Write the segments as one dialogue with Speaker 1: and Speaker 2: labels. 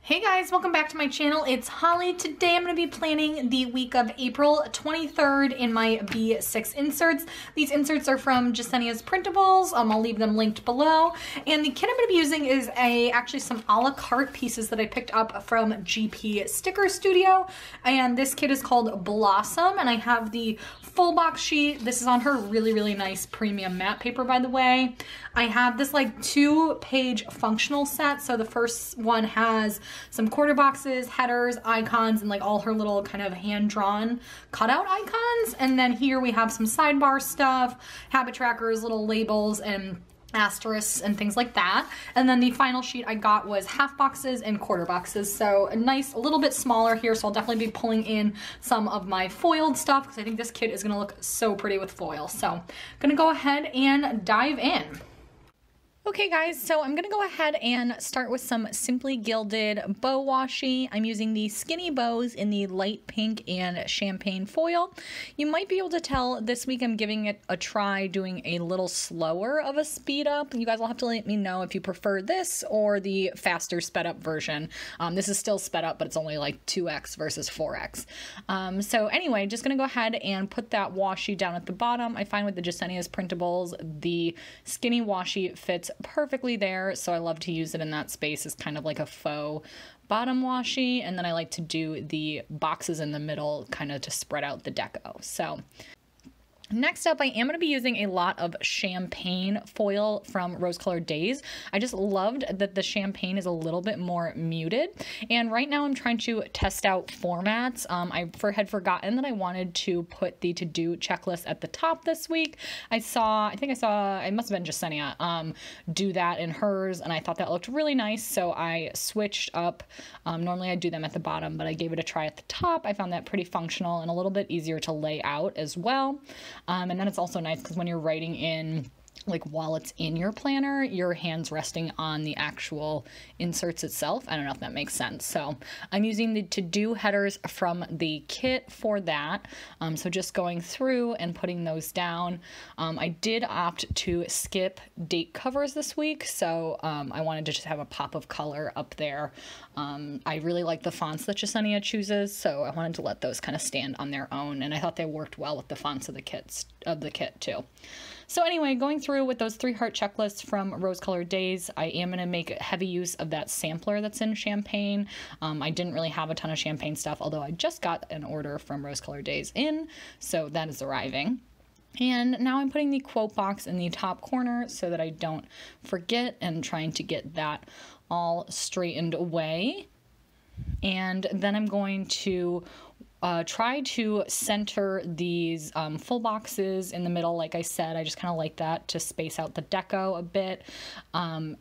Speaker 1: Hey guys, welcome back to my channel. It's Holly. Today I'm going to be planning the week of April 23rd in my B6 inserts. These inserts are from Jesenia's Printables. I'll leave them linked below. And the kit I'm going to be using is actually some a la carte pieces that I picked up from GP Sticker Studio. And this kit is called Blossom, and I have the full box sheet. This is on her really nice premium matte paper, by the way. I have this like 2-page functional set. So the first one has some quarter boxes, headers, icons, and like all her little kind of hand-drawn cutout icons. And then here we have some sidebar stuff, habit trackers, little labels, and asterisks and things like that. And then the final sheet I got was half boxes and quarter boxes. So a nice, a little bit smaller here. So I'll definitely be pulling in some of my foiled stuff because I think this kit is gonna look so pretty with foil. So I'm gonna go ahead and dive in. Okay guys, so I'm gonna go ahead and start with some Simply Gilded bow washi. I'm using the skinny bows in the light pink and champagne foil. You might be able to tell this week I'm giving it a try doing a little slower of a speed up. You guys will have to let me know if you prefer this or the faster sped up version. This is still sped up, but it's only like 2x versus 4x. So anyway, just gonna go ahead and put that washi down at the bottom. I find with the Jesenia's Printables, the skinny washi fits perfectly there, so I love to use it in that space as kind of like a faux bottom washi, and then I like to do the boxes in the middle kind of to spread out the deco. So next up, I am going to be using a lot of champagne foil from Rose Colored Days. I just loved that the champagne is a little bit more muted. And right now I'm trying to test out formats. I had forgotten that I wanted to put the to-do checklist at the top this week. I think I saw, it must have been Jesenia, do that in hers, and I thought that looked really nice. So I switched up. Normally I do them at the bottom, but I gave it a try at the top. I found that pretty functional and a little bit easier to lay out as well. And then it's also nice because when you're writing in, like while it's in your planner, your hand's resting on the actual inserts itself. I don't know if that makes sense. So I'm using the to-do headers from the kit for that. So just going through and putting those down. I did opt to skip date covers this week. So I wanted to just have a pop of color up there. I really like the fonts that Jesenia chooses, so I wanted to let those kind of stand on their own. And I thought they worked well with the fonts of the kit too. So anyway, going through with those 3-heart checklists from Rose Colored Days, I am going to make heavy use of that sampler that's in champagne. I didn't really have a ton of champagne stuff, although I just got an order from Rose Colored Days in, so that is arriving. And now I'm putting the quote box in the top corner so that I don't forget, and trying to get that all straightened away. And then I'm going to try to center these full boxes in the middle. Like I said, I just kind of like that to space out the deco a bit. And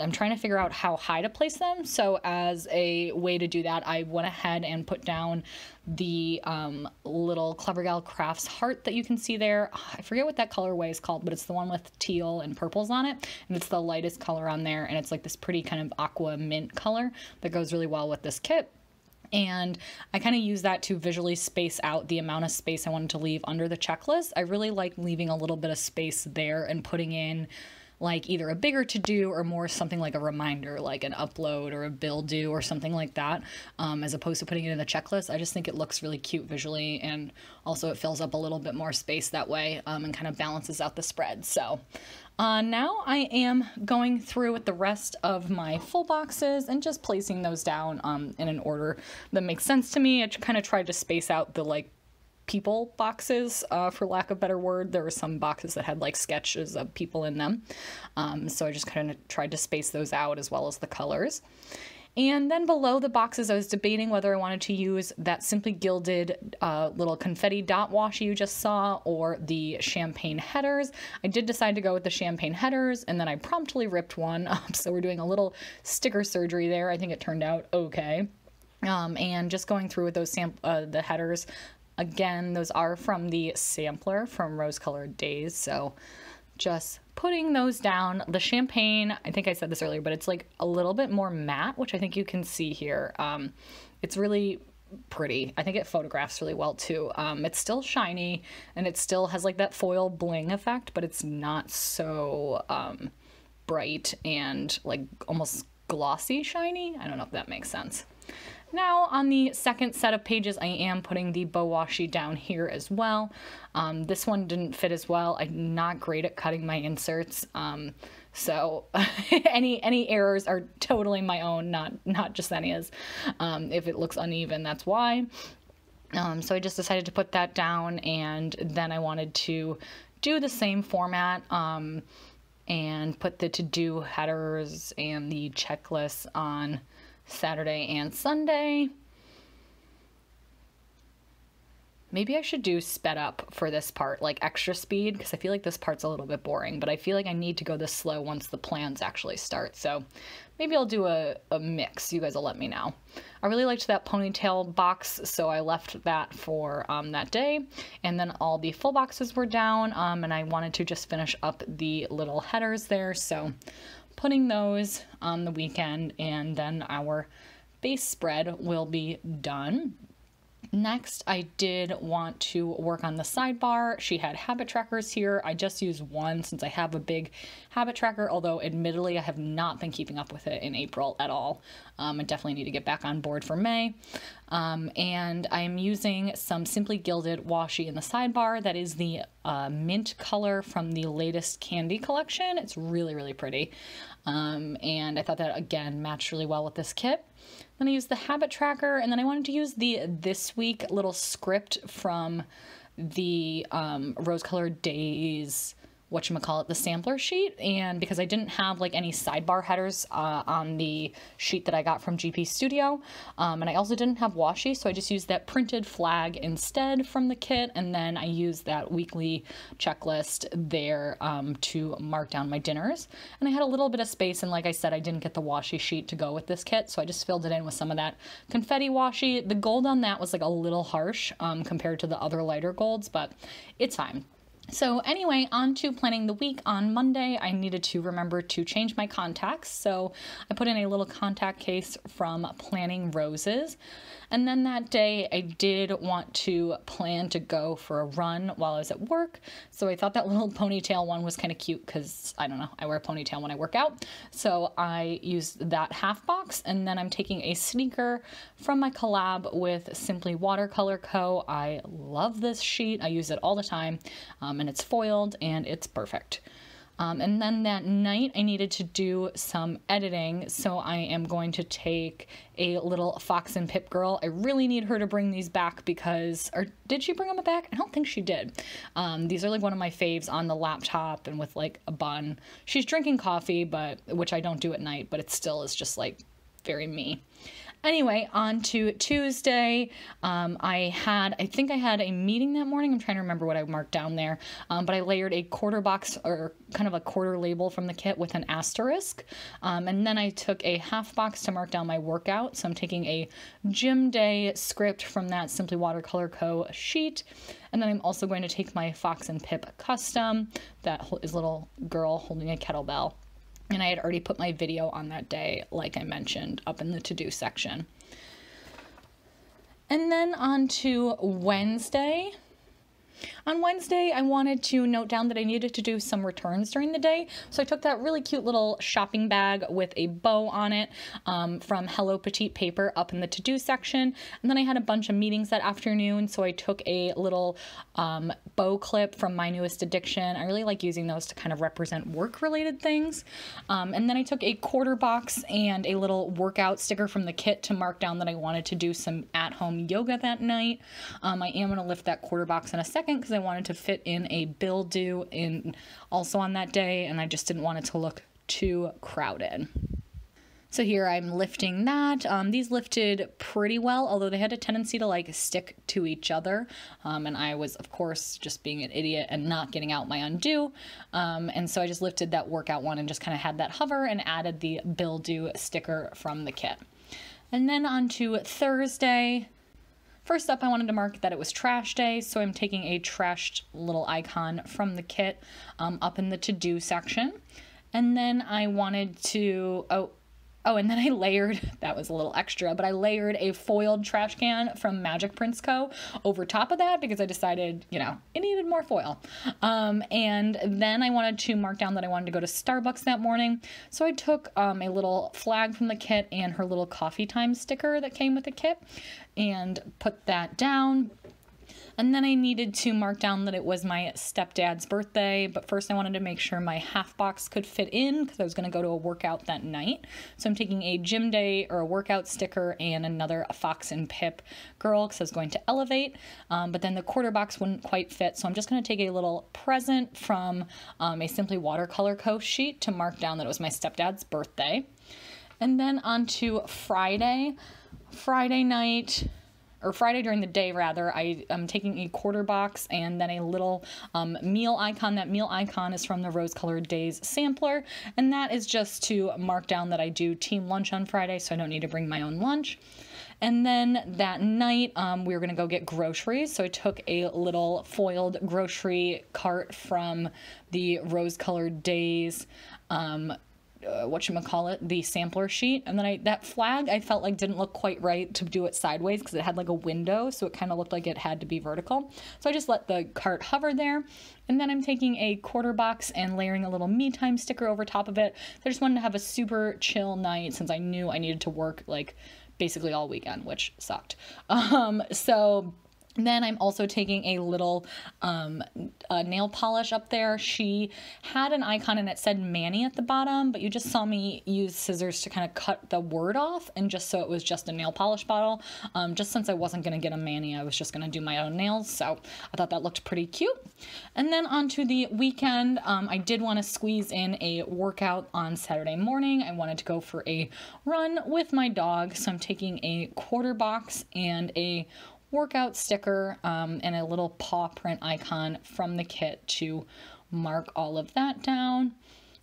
Speaker 1: I'm trying to figure out how high to place them. So as a way to do that, I went ahead and put down the little Clever Gal Crafts heart that you can see there. I forget what that colorway is called, but it's the one with teal and purples on it. And it's the lightest color on there. And it's like this pretty kind of aqua mint color that goes really well with this kit. And I kind of use that to visually space out the amount of space I wanted to leave under the checklist. I really like leaving a little bit of space there and putting in like either a bigger to-do or more something like a reminder, like an upload or a bill due or something like that, as opposed to putting it in the checklist. I just think it looks really cute visually, and also it fills up a little bit more space that way, and kind of balances out the spread. So now I am going through with the rest of my full boxes and just placing those down in an order that makes sense to me. I kind of tried to space out the like people boxes, for lack of a better word. There were some boxes that had like sketches of people in them. So I just kind of tried to space those out as well as the colors. And then below the boxes, I was debating whether I wanted to use that Simply Gilded little confetti dot washi you just saw, or the champagne headers. I did decide to go with the champagne headers, and then I promptly ripped one up. So we're doing a little sticker surgery there. I think it turned out okay. And just going through with those the headers. Again, those are from the sampler from Rose Colored Days, so just putting those down. The champagne, I think I said this earlier, but it's like a little bit more matte, which I think you can see here. It's really pretty. I think it photographs really well too. It's still shiny, and it still has like that foil bling effect, but it's not so bright and like almost glossy shiny. I don't know if that makes sense. Now on the second set of pages, I am putting the bow washi down here as well. This one didn't fit as well. I'm not great at cutting my inserts. So any errors are totally my own, not Jesenia's. If it looks uneven, that's why. So I just decided to put that down, and then I wanted to do the same format and put the to-do headers and the checklists on Saturday and Sunday. Maybe I should do sped up for this part, like extra speed, because I feel like this part's a little bit boring, but I feel like I need to go this slow once the plans actually start. So maybe I'll do a mix. You guys will let me know. I really liked that ponytail box, so I left that for that day. And then all the full boxes were down, and I wanted to just finish up the little headers there. So putting those on the weekend, and then our base spread will be done. Next, I did want to work on the sidebar. She had habit trackers here. I just used one since I have a big habit tracker, although admittedly I have not been keeping up with it in April at all. I definitely need to get back on board for May. And I'm using some Simply Gilded washi in the sidebar. That is the mint color from the latest candy collection. It's really, really pretty. And I thought that, again, matched really well with this kit. Then I used the habit tracker, and then I wanted to use the This Week little script from the Rose Colored Days, whatchamacallit, the sampler sheet. And because I didn't have like any sidebar headers on the sheet that I got from GP Studio, and I also didn't have washi, so I just used that printed flag instead from the kit, and then I used that weekly checklist there to mark down my dinners. And I had a little bit of space, and like I said, I didn't get the washi sheet to go with this kit, so I just filled it in with some of that confetti washi. The gold on that was like a little harsh compared to the other lighter golds, but it's fine. So anyway, on to planning the week. On Monday, I needed to remember to change my contacts. So I put in a little contact case from Planning Roses. And then that day, I did want to plan to go for a run while I was at work. So I thought that little ponytail one was kind of cute because, I don't know, I wear a ponytail when I work out. So I used that half box, and then I'm taking a sneaker from my collab with Simply Watercolor Co. I love this sheet. I use it all the time, and it's foiled, and it's perfect. And then that night I needed to do some editing, so I am going to take a little Fox and Pip girl. I really need her to bring these back because, or did she bring them back? I don't think she did. These are like one of my faves on the laptop and with like a bun. She's drinking coffee, but which I don't do at night, but it still is just like very me. Anyway, on to Tuesday. I think I had a meeting that morning. I'm trying to remember what I marked down there. But I layered a quarter box, or kind of a quarter label from the kit with an asterisk. And then I took a half box to mark down my workout. So I'm taking a gym day script from that Simply Watercolor Co. sheet. And then I'm also going to take my Fox and Pip custom, that is little girl holding a kettlebell. And I had already put my video on that day, like I mentioned, up in the to-do section. And then on to Wednesday. On Wednesday, I wanted to note down that I needed to do some returns during the day. So I took that really cute little shopping bag with a bow on it from Hello Petite Paper up in the to-do section. And then I had a bunch of meetings that afternoon, so I took a little bow clip from My Newest Addiction. I really like using those to kind of represent work-related things. And then I took a quarter box and a little workout sticker from the kit to mark down that I wanted to do some at-home yoga that night. I am going to lift that quarter box in a second because I wanted to fit in a bill due in also on that day, and I just didn't want it to look too crowded. So here I'm lifting that. These lifted pretty well, although they had a tendency to like stick to each other. And I was, of course, just being an idiot and not getting out my undo. And so I just lifted that workout one and just kind of had that hover and added the bill due sticker from the kit. And then on to Thursday. First up, I wanted to mark that it was trash day, so I'm taking a trashed little icon from the kit up in the to-do section. And then I wanted to, Oh, and then I layered, that was a little extra, but I layered a foiled trash can from Magic Prints Co. over top of that because I decided, you know, it needed more foil. And then I wanted to mark down that I wanted to go to Starbucks that morning. So I took a little flag from the kit and her little coffee time sticker that came with the kit and put that down. And then I needed to mark down that it was my stepdad's birthday, but first I wanted to make sure my half box could fit in because I was going to go to a workout that night. So I'm taking a gym day or a workout sticker and another Fox and Pip girl because I was going to elevate, but then the quarter box wouldn't quite fit. So I'm just going to take a little present from a Simply Watercolor Coast sheet to mark down that it was my stepdad's birthday. And then on to Friday night, or Friday during the day rather, I'm taking a quarter box and then a little meal icon. That meal icon is from the Rose Colored Days sampler, and that is just to mark down that I do team lunch on Friday, so I don't need to bring my own lunch. And then that night, we were going to go get groceries, so I took a little foiled grocery cart from the Rose Colored Days the sampler sheet. And then that flag I felt like didn't look quite right to do it sideways because it had like a window, so it kind of looked like it had to be vertical. So I just let the cart hover there. And then I'm taking a quarter box and layering a little me time sticker over top of it. I just wanted to have a super chill night since I knew I needed to work like basically all weekend, which sucked. So then I'm also taking a little nail polish up there. She had an icon and it said Manny at the bottom, but you just saw me use scissors to kind of cut the word off, and just so it was just a nail polish bottle. Just since I wasn't going to get a Manny, I was just going to do my own nails, so I thought that looked pretty cute. And then onto the weekend, I did want to squeeze in a workout on Saturday morning. I wanted to go for a run with my dog, so I'm taking a quarter box and a workout sticker and a little paw print icon from the kit to mark all of that down.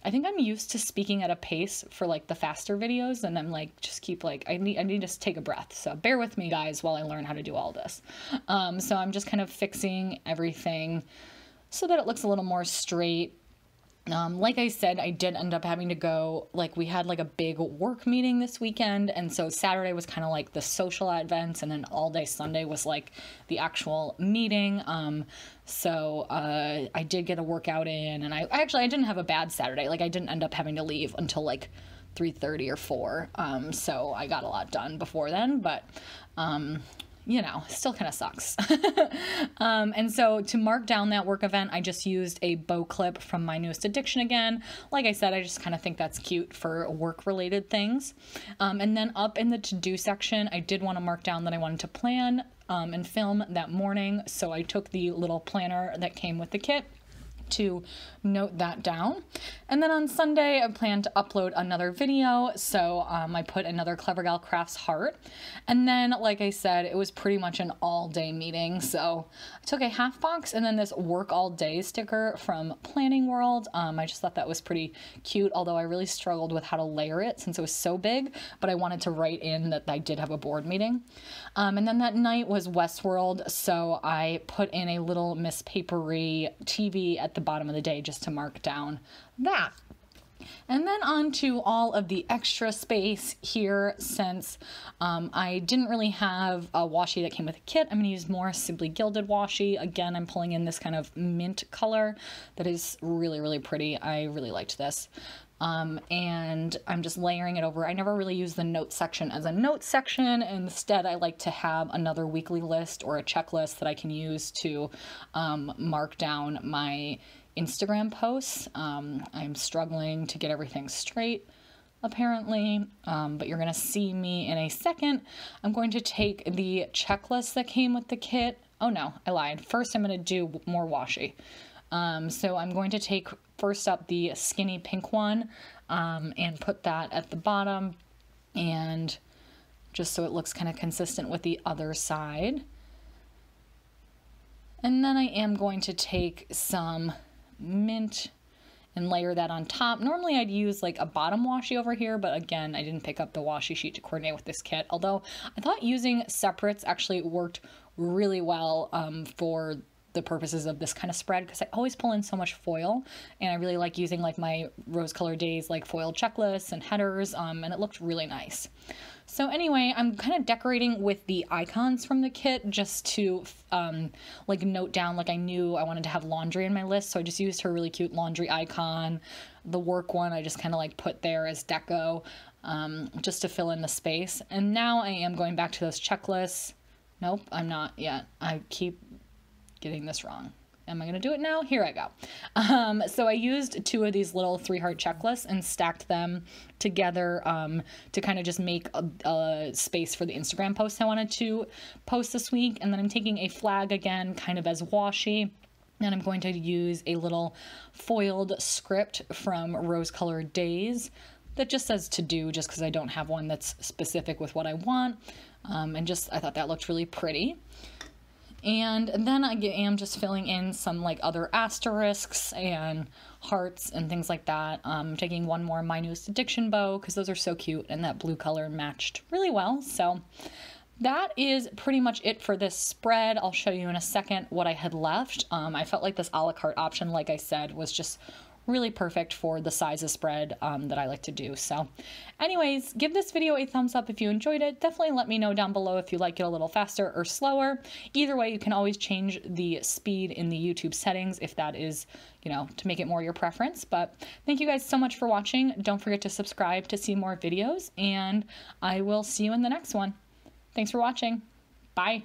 Speaker 1: I think I'm used to speaking at a pace for like the faster videos, and I'm like, just keep like, I need to take a breath. So bear with me guys while I learn how to do all this. So I'm just kind of fixing everything so that it looks a little more straight. Like I said, I did end up having to go, like we had like a big work meeting this weekend, and so Saturday was kind of like the social events, and then all day Sunday was like the actual meeting. So I did get a workout in, and I didn't have a bad Saturday. Like I didn't end up having to leave until like 3:30 or 4. So I got a lot done before then, but you know, still kind of sucks. And so to mark down that work event, I just used a bow clip from My Newest Addiction again. Like I said, I just kind of think that's cute for work-related things. And then up in the to-do section, I did want to mark down that I wanted to plan and film that morning. So I took the little planner that came with the kit to note that down. And then on Sunday, I plan to upload another video, so I put another Clever Gal Crafts heart. And then, like I said, it was pretty much an all-day meeting, so I took a half box and then this work all day sticker from Planning World. I just thought that was pretty cute, although I really struggled with how to layer it since it was so big, but I wanted to write in that I did have a board meeting. And then that night was Westworld, so I put in a little Miss Papery TV at the bottom of the day just to mark down that. And then on to all of the extra space here, since I didn't really have a washi that came with a kit. I'm going to use more Simply Gilded washi. Again, I'm pulling in this kind of mint color that is really, really pretty. I really liked this. And I'm just layering it over. I never really use the note section as a note section. Instead, I like to have another weekly list or a checklist that I can use to mark down my Instagram posts. I'm struggling to get everything straight, apparently, but you're going to see me in a second. I'm going to take the checklist that came with the kit. Oh no, I lied. First, I'm going to do more washi. So I'm going to take first up the skinny pink one and put that at the bottom, and just so it looks kind of consistent with the other side. And then I am going to take some mint and layer that on top. Normally I'd use like a bottom washi over here, but again, I didn't pick up the washi sheet to coordinate with this kit, although I thought using separates actually worked really well for the purposes of this kind of spread, because I always pull in so much foil, and I really like using like my Rose Color Days like foil checklists and headers, and it looked really nice. So anyway, I'm kind of decorating with the icons from the kit just to like note down, like I knew I wanted to have laundry in my list, so I just used her really cute laundry icon. The work one I just kind of like put there as deco, just to fill in the space. And now I am going back to those checklists. Nope, I'm not yet. I keep getting this wrong. Am I going to do it now? Here I go. So I used 2 of these little 3-heart checklists and stacked them together to kind of just make a space for the Instagram post I wanted to post this week. And then I'm taking a flag again, kind of as washi. And I'm going to use a little foiled script from Rose Color Days that just says to do, just because I don't have one that's specific with what I want. And just, I thought that looked really pretty. And then I am just filling in some like other asterisks and hearts and things like that. Taking one more My Newest Addiction bow because those are so cute, and that blue color matched really well. So that is pretty much it for this spread. I'll show you in a second what I had left. I felt like this a la carte option, like I said, was just really perfect for the size of spread that I like to do. So anyways, give this video a thumbs up if you enjoyed it. Definitely let me know down below if you like it a little faster or slower. Either way, you can always change the speed in the YouTube settings if that is, you know, to make it more your preference. But thank you guys so much for watching. Don't forget to subscribe to see more videos, and I will see you in the next one. Thanks for watching. Bye.